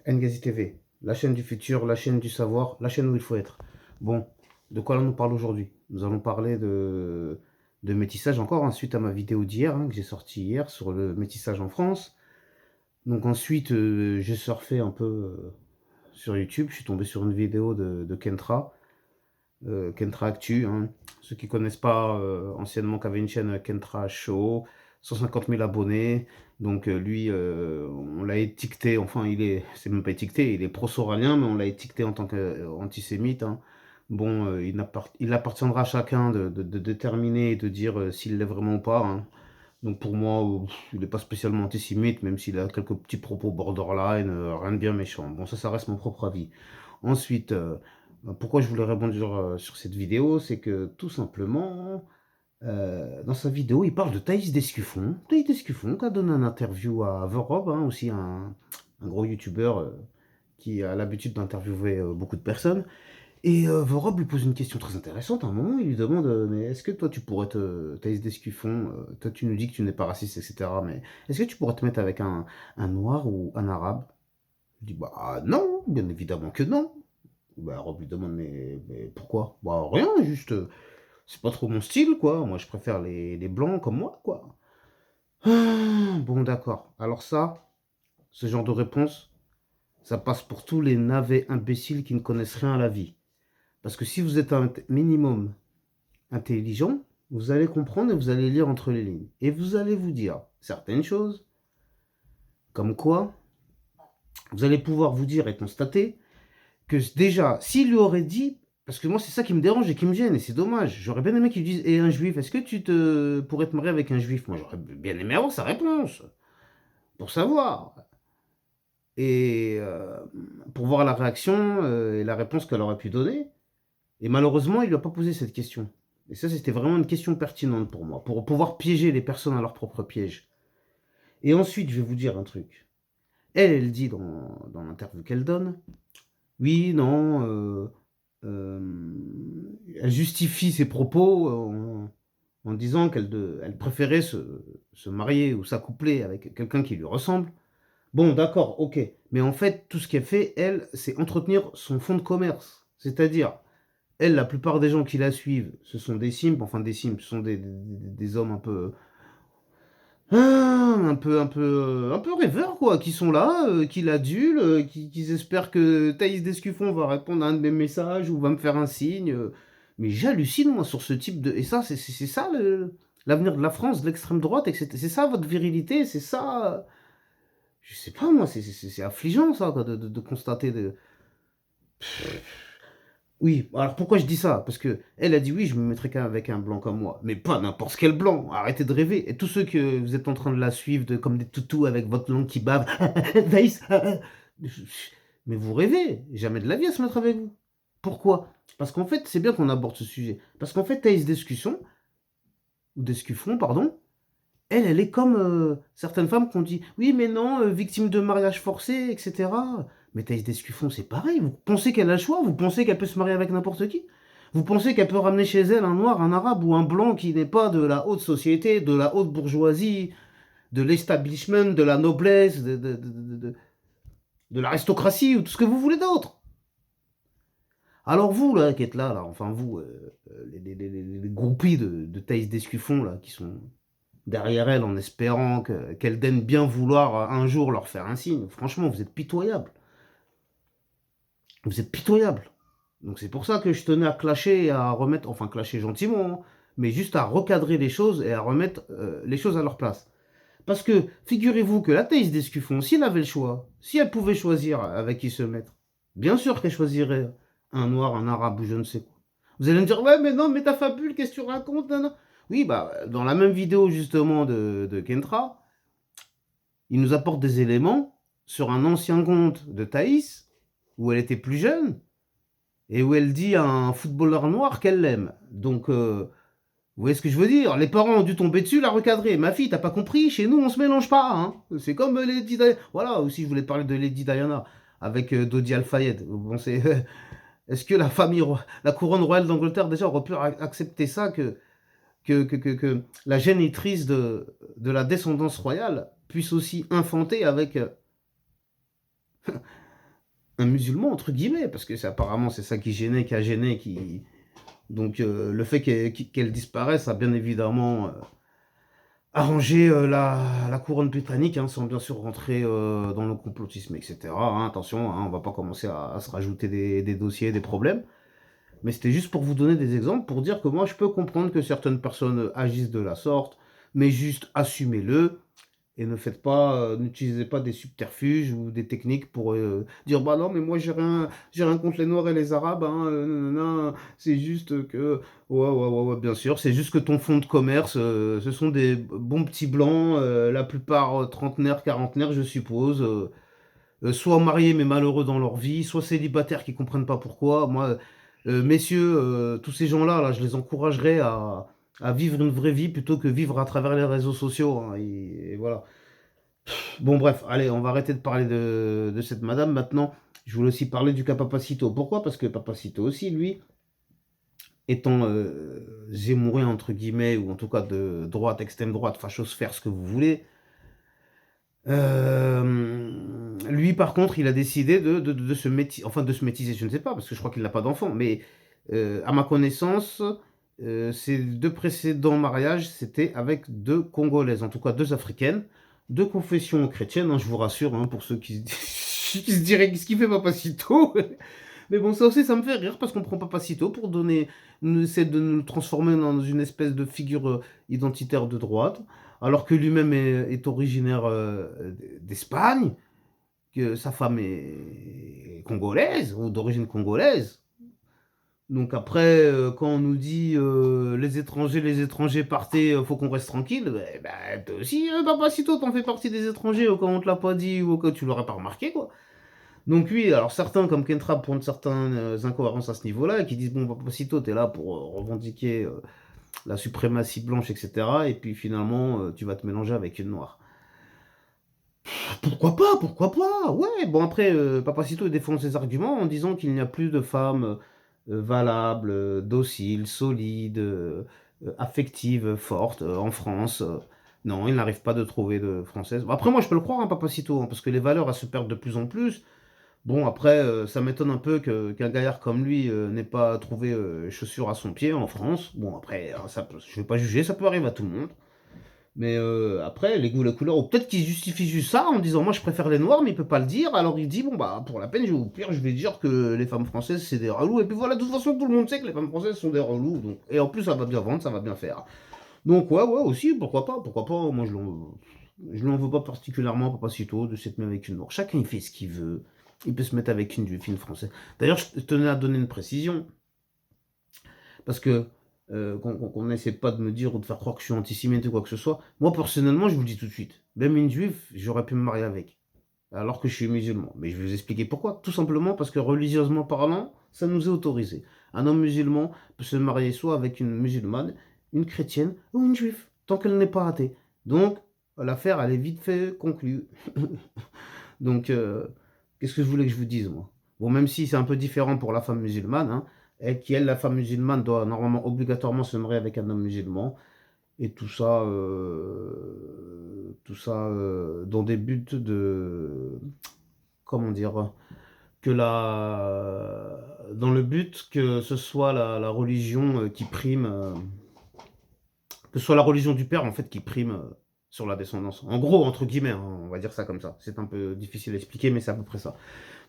Ngazi TV, la chaîne du futur, la chaîne du savoir, la chaîne où il faut être. Bon, de quoi allons-nous parler aujourd'hui? Nous allons parler de métissage encore, hein, suite à ma vidéo d'hier, hein, que j'ai sortie hier sur le métissage en France. Donc ensuite, j'ai surfé un peu sur YouTube, je suis tombé sur une vidéo de Kentra, Kentra Actu, hein. Ceux qui connaissent pas, anciennement, qui avait une chaîne Kentra Show, 150 000 abonnés. Donc lui, on l'a étiqueté, enfin c'est même pas étiqueté, il est pro-soralien, mais on l'a étiqueté en tant qu'antisémite, hein. Bon, il appartiendra à chacun de déterminer et de dire s'il l'est vraiment ou pas, hein. Donc pour moi, il n'est pas spécialement antisémite, même s'il a quelques petits propos borderline, rien de bien méchant. Bon, ça reste mon propre avis. Ensuite, pourquoi je voulais rebondir sur cette vidéo, c'est que tout simplement, dans sa vidéo, il parle de Thaïs Descuffon. Thaïs Descuffon qui a donné une interview à Verob, hein, aussi un gros youtubeur qui a l'habitude d'interviewer beaucoup de personnes. Et Verob lui pose une question très intéressante. À un moment, il lui demande mais est-ce que toi, tu pourrais te. Thaïs Descuffon, toi, tu nous dis que tu n'es pas raciste, etc. Mais est-ce que tu pourrais te mettre avec un noir ou un arabe? Je dis bah non, bien évidemment que non. Bah, Rob lui demande mais pourquoi? Bah rien, juste c'est pas trop mon style quoi. Moi je préfère les blancs comme moi quoi. Ah, bon d'accord. Alors ça, ce genre de réponse, ça passe pour tous les navets imbéciles qui ne connaissent rien à la vie. Parce que si vous êtes un minimum intelligent, vous allez comprendre et vous allez lire entre les lignes. Et vous allez vous dire certaines choses, comme quoi vous allez pouvoir vous dire et constater que déjà, s'il lui aurait dit, parce que moi c'est ça qui me dérange et qui me gêne, et c'est dommage, j'aurais bien aimé qu'il dise, et un juif, est-ce que tu te pourrais te marier avec un juif? Moi j'aurais bien aimé avoir sa réponse, pour savoir, et pour voir la réaction et la réponse qu'elle aurait pu donner. Et malheureusement, il lui a pas posé cette question. Et ça, c'était vraiment une question pertinente pour moi, pour pouvoir piéger les personnes à leur propre piège. Et ensuite, je vais vous dire un truc. Elle dit dans l'interview qu'elle donne, oui, non, elle justifie ses propos en disant elle préférait se marier ou s'accoupler avec quelqu'un qui lui ressemble. Bon, d'accord, ok. Mais en fait, tout ce qu'elle fait, elle, c'est entretenir son fonds de commerce. C'est-à-dire, elle, la plupart des gens qui la suivent, ce sont des simples, enfin des simples, ce sont des hommes un peu un peu rêveurs, quoi, qui sont là, qui l'adulent, qui espèrent que Thaïs Descuffon va répondre à un de mes messages ou va me faire un signe. Mais j'hallucine, moi, sur ce type de. Et ça, c'est ça l'avenir de la France, de l'extrême droite, etc. C'est ça votre virilité, c'est ça. Je sais pas, moi, c'est affligeant, ça, quoi, de constater. Oui, alors pourquoi je dis ça? Parce que elle a dit oui, je me mettrai qu'avec un blanc comme moi. Mais pas n'importe quel blanc. Arrêtez de rêver. Et tous ceux que vous êtes en train de la suivre comme des toutous avec votre langue qui bave. Daïs, mais vous rêvez. Jamais de la vie à se mettre avec vous. Pourquoi? Parce qu'en fait, c'est bien qu'on aborde ce sujet. Parce qu'en fait, Thaïs Descusson, ou Descuffon, pardon, elle est comme certaines femmes qui ont dit oui, mais non, victime de mariage forcé, etc. Mais Thaïs Descuffon, c'est pareil. Vous pensez qu'elle a le choix? Vous pensez qu'elle peut se marier avec n'importe qui? Vous pensez qu'elle peut ramener chez elle un noir, un arabe ou un blanc qui n'est pas de la haute société, de la haute bourgeoisie, de l'establishment, de la noblesse, de l'aristocratie ou tout ce que vous voulez d'autre? Alors vous, là, qui êtes là, enfin vous, les groupies de Thaïs Descuffon, là, qui sont derrière elle en espérant qu'elle daigne bien vouloir un jour leur faire un signe. Franchement, vous êtes pitoyable. Vous êtes pitoyable. Donc c'est pour ça que je tenais à clasher et à remettre, enfin clasher gentiment, hein, mais juste à recadrer les choses et à remettre les choses à leur place. Parce que figurez-vous que la Thaïs Descuffon, si elle avait le choix, si elle pouvait choisir avec qui se mettre, bien sûr qu'elle choisirait un noir, un arabe ou je ne sais quoi. Vous allez me dire, ouais, mais non, mais ta fabule, qu'est-ce que tu racontes, non, non. Oui, bah, dans la même vidéo justement de Kentra, il nous apporte des éléments sur un ancien compte de Thaïs, où elle était plus jeune, et où elle dit à un footballeur noir qu'elle l'aime. Donc, vous voyez ce que je veux dire? Les parents ont dû tomber dessus, la recadrer. Ma fille, t'as pas compris? Chez nous, on se mélange pas, hein. C'est comme Lady Diana. Voilà, aussi, je voulais parler de Lady Diana avec Dodi Al-Fayed. Bon, est-ce que la famille, la couronne royale d'Angleterre, déjà, aurait pu accepter ça que la génitrice de la descendance royale puisse aussi infanter avec un musulman, entre guillemets, parce que apparemment c'est ça qui gênait, qui a gêné, qui... Donc le fait qu'elle disparaisse a bien évidemment arrangé la couronne britannique, hein, sans bien sûr rentrer dans le complotisme, etc. Hein, attention, hein, on va pas commencer à se rajouter des dossiers, des problèmes. Mais c'était juste pour vous donner des exemples, pour dire que moi je peux comprendre que certaines personnes agissent de la sorte, mais juste assumez-le. Et ne faites pas, n'utilisez pas des subterfuges ou des techniques pour dire bah non mais moi j'ai rien contre les Noirs et les Arabes, hein, nanana. C'est juste que ouais, bien sûr, c'est juste que ton fonds de commerce, ce sont des bons petits blancs, la plupart trentenaires, quarantenaires je suppose, soit mariés mais malheureux dans leur vie, soit célibataires qui comprennent pas pourquoi. Moi, messieurs, tous ces gens-là, là, je les encouragerais à vivre une vraie vie plutôt que vivre à travers les réseaux sociaux, hein, et voilà. Bon, bref, allez, on va arrêter de parler de cette madame maintenant. Je voulais aussi parler du cas Papacito. Pourquoi? Parce que Papacito aussi, lui, étant zémourien, entre guillemets, ou en tout cas de droite, extrême droite, fachosphère, ce que vous voulez, lui, par contre, il a décidé de se métiser, enfin de se métiser, je ne sais pas, parce que je crois qu'il n'a pas d'enfant, mais à ma connaissance, ses deux précédents mariages, c'était avec deux Congolaises, en tout cas deux Africaines, de confession chrétienne, hein, je vous rassure, hein, pour ceux qui qui se diraient qu'est-ce qu'il fait Papacito. Mais bon, ça aussi, ça me fait rire, parce qu'on prend Papacito pour donner, on essaie de nous transformer dans une espèce de figure identitaire de droite, alors que lui-même est originaire d'Espagne, que sa femme est congolaise, ou d'origine congolaise. Donc après, quand on nous dit les étrangers partez, faut qu'on reste tranquille, toi aussi, Papacito, t'en fais partie des étrangers, quand on te l'a pas dit, ou au cas où tu l'aurais pas remarqué, quoi. Donc oui, alors certains comme Kentra pointent certaines incohérences à ce niveau-là, et qui disent, bon, Papacito, t'es là pour revendiquer la suprématie blanche, etc. Et puis finalement, tu vas te mélanger avec une noire. Pourquoi pas, ouais. Bon après, Papacito il défend ses arguments en disant qu'il n'y a plus de femmes valables, dociles, solides, affectives, fortes en France. Non, il n'arrive pas de trouver de françaises. Bon, après moi je peux le croire, hein, Papacito, hein, parce que les valeurs elles se perdent de plus en plus. Bon après, ça m'étonne un peu qu'un gaillard comme lui n'ait pas trouvé chaussure à son pied en France. Bon après, hein, je vais pas juger, ça peut arriver à tout le monde. Mais après, les goûts, les couleurs, ou peut-être qu'il justifie juste ça en disant moi je préfère les noirs, mais il peut pas le dire. Alors il dit bon bah pour la peine, au pire, je vais dire que les femmes françaises c'est des relous. Et puis voilà, de toute façon, tout le monde sait que les femmes françaises sont des relous. Donc... Et en plus, ça va bien vendre, ça va bien faire. Donc ouais, aussi, pourquoi pas. Moi je l'en veux pas particulièrement, Papacito, de s'être mis avec une noire. Chacun il fait ce qu'il veut. Il peut se mettre avec une juive, une française. D'ailleurs, je tenais à donner une précision. Parce que qu'on n'essaie pas de me dire ou de faire croire que je suis antisémite ou quoi que ce soit. Moi, personnellement, je vous le dis tout de suite. Même une juive, j'aurais pu me marier avec. Alors que je suis musulman. Mais je vais vous expliquer pourquoi. Tout simplement parce que religieusement parlant, ça nous est autorisé. Un homme musulman peut se marier soit avec une musulmane, une chrétienne ou une juive, tant qu'elle n'est pas athée. Donc, l'affaire, elle est vite fait conclue. Donc, qu'est-ce que je voulais que je vous dise, moi? Bon, même si c'est un peu différent pour la femme musulmane, hein, et qui, elle, la femme musulmane, doit normalement obligatoirement se marier avec un homme musulman, et tout ça dans des buts de, comment dire, dans le but que ce soit la religion qui prime, que ce soit la religion du père, en fait, qui prime sur la descendance. En gros, entre guillemets, hein, on va dire ça comme ça. C'est un peu difficile à expliquer, mais c'est à peu près ça.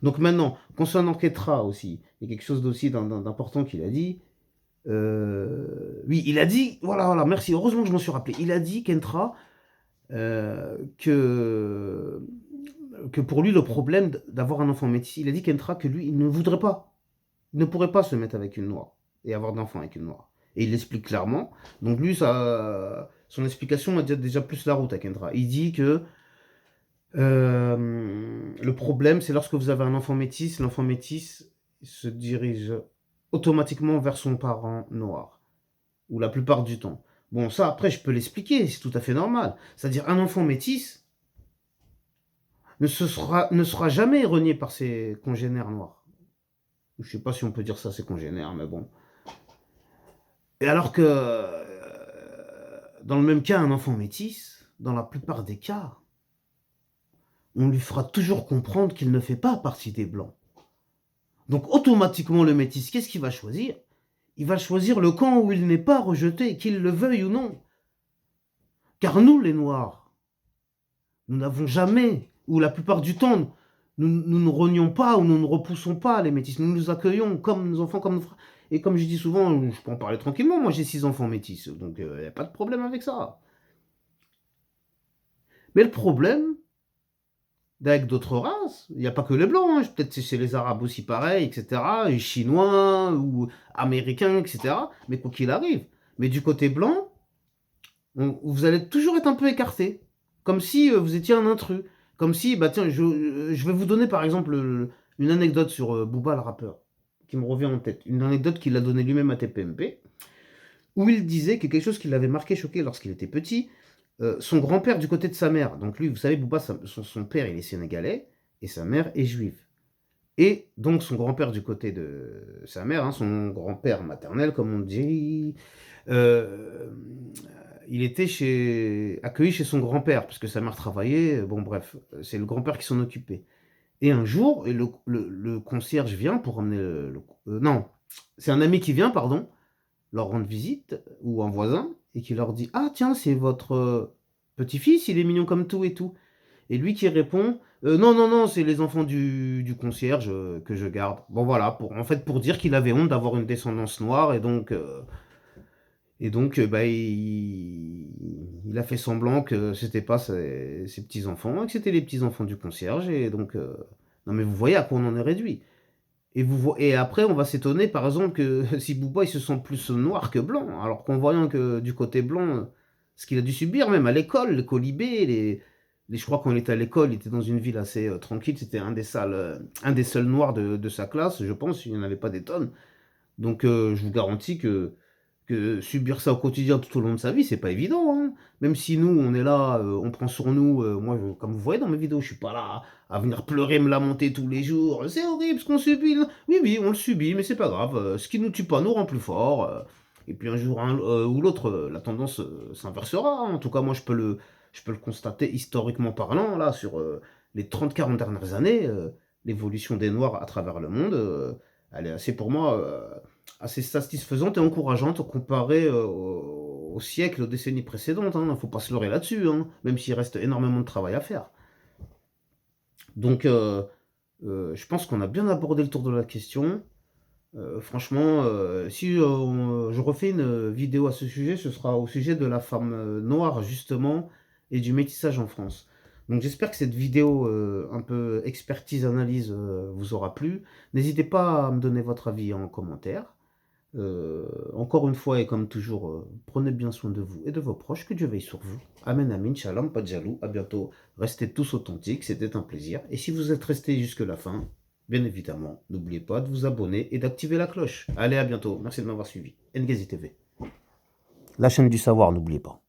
Donc maintenant, concernant Ketra aussi, il y a quelque chose d'aussi d'important qu'il a dit. Oui, il a dit, voilà, merci, heureusement que je m'en suis rappelé. Il a dit, Kentra, que pour lui, le problème d'avoir un enfant métis, il a dit, Kentra, que lui, il ne voudrait pas, il ne pourrait pas se mettre avec une noire et avoir d'enfant avec une noire. Et il l'explique clairement. Donc lui, son explication m'a déjà plus la route à Kentra. Il dit que le problème, c'est lorsque vous avez un enfant métis, l'enfant métis se dirige automatiquement vers son parent noir, ou la plupart du temps. Bon, ça, après, je peux l'expliquer, c'est tout à fait normal. C'est-à-dire, un enfant métis ne sera jamais renié par ses congénères noirs. Je sais pas si on peut dire ça, ses congénères, mais bon. Et alors que, dans le même cas, un enfant métis, dans la plupart des cas, on lui fera toujours comprendre qu'il ne fait pas partie des blancs. Donc automatiquement, le métis, qu'est-ce qu'il va choisir? Il va choisir le camp où il n'est pas rejeté, qu'il le veuille ou non. Car nous, les Noirs, nous n'avons jamais, ou la plupart du temps, nous ne renions pas ou nous ne repoussons pas les métis. Nous nous accueillons comme nos enfants, comme nos frères. Et comme je dis souvent, je peux en parler tranquillement, moi j'ai 6 enfants métis, donc il n'y a pas de problème avec ça. Mais le problème, avec d'autres races, il n'y a pas que les blancs, hein, peut-être chez les arabes aussi pareil, etc., les chinois ou américains, etc., mais quoi qu'il arrive. Mais du côté blanc, vous allez toujours être un peu écarté, comme si vous étiez un intrus, comme si, bah tiens, je vais vous donner par exemple une anecdote sur Booba le rappeur, qui me revient en tête, une anecdote qu'il a donnée lui-même à TPMP, où il disait que quelque chose qui l'avait marqué, choqué lorsqu'il était petit, son grand-père du côté de sa mère, donc lui, vous savez, Booba, son père, il est sénégalais, et sa mère est juive. Et donc son grand-père du côté de sa mère, hein, son grand-père maternel, comme on dit, euh, il était accueilli chez son grand-père, parce que sa mère travaillait, bon bref, c'est le grand-père qui s'en occupait. Et un jour, le concierge vient pour ramener non, c'est un ami qui vient, pardon, leur rendre visite, ou un voisin, et qui leur dit: «Ah tiens, c'est votre petit-fils, il est mignon comme tout et tout.» Et lui qui répond: Non, non, non, c'est les enfants du concierge que je garde.» Bon voilà, en fait, pour dire qu'il avait honte d'avoir une descendance noire, et donc, bah, il a fait semblant que c'était pas ses petits-enfants, et que c'était les petits-enfants du concierge, et donc, non mais vous voyez à quoi on en est réduit. Et après, on va s'étonner, par exemple, que si Booba, il se sent plus noir que blanc, alors qu'en voyant que du côté blanc, ce qu'il a dû subir, même à l'école, les colibés, je crois qu'on était à l'école, il était dans une ville assez tranquille, c'était un des seuls noirs de sa classe, je pense, il n'y en avait pas des tonnes. Donc, je vous garantis que subir ça au quotidien tout au long de sa vie, c'est pas évident, hein. Même si nous, on est là, on prend sur nous, moi, comme vous voyez dans mes vidéos, je suis pas là à venir pleurer, me lamenter tous les jours. C'est horrible ce qu'on subit. Oui, oui, on le subit, mais c'est pas grave. Ce qui nous tue pas nous rend plus fort. Et puis un jour ou l'autre, la tendance s'inversera, hein. En tout cas, moi, je peux le constater historiquement parlant, là, sur les 30-40 dernières années, l'évolution des Noirs à travers le monde, elle est assez, pour moi, assez satisfaisante et encourageante comparée au siècle, aux décennies précédentes, hein. Faut pas se leurrer là-dessus, hein, même s'il reste énormément de travail à faire. Donc, je pense qu'on a bien abordé le tour de la question. Franchement, si je refais une vidéo à ce sujet, ce sera au sujet de la femme noire, justement, et du métissage en France. Donc j'espère que cette vidéo, un peu expertise, analyse, vous aura plu. N'hésitez pas à me donner votre avis en commentaire. Encore une fois et comme toujours, prenez bien soin de vous et de vos proches, que Dieu veille sur vous. Amen, amin, shalom, pas de jaloux, à bientôt. Restez tous authentiques, c'était un plaisir. Et si vous êtes restés jusque la fin, bien évidemment, n'oubliez pas de vous abonner et d'activer la cloche. Allez, à bientôt. Merci de m'avoir suivi. Ngazi TV. La chaîne du savoir, n'oubliez pas.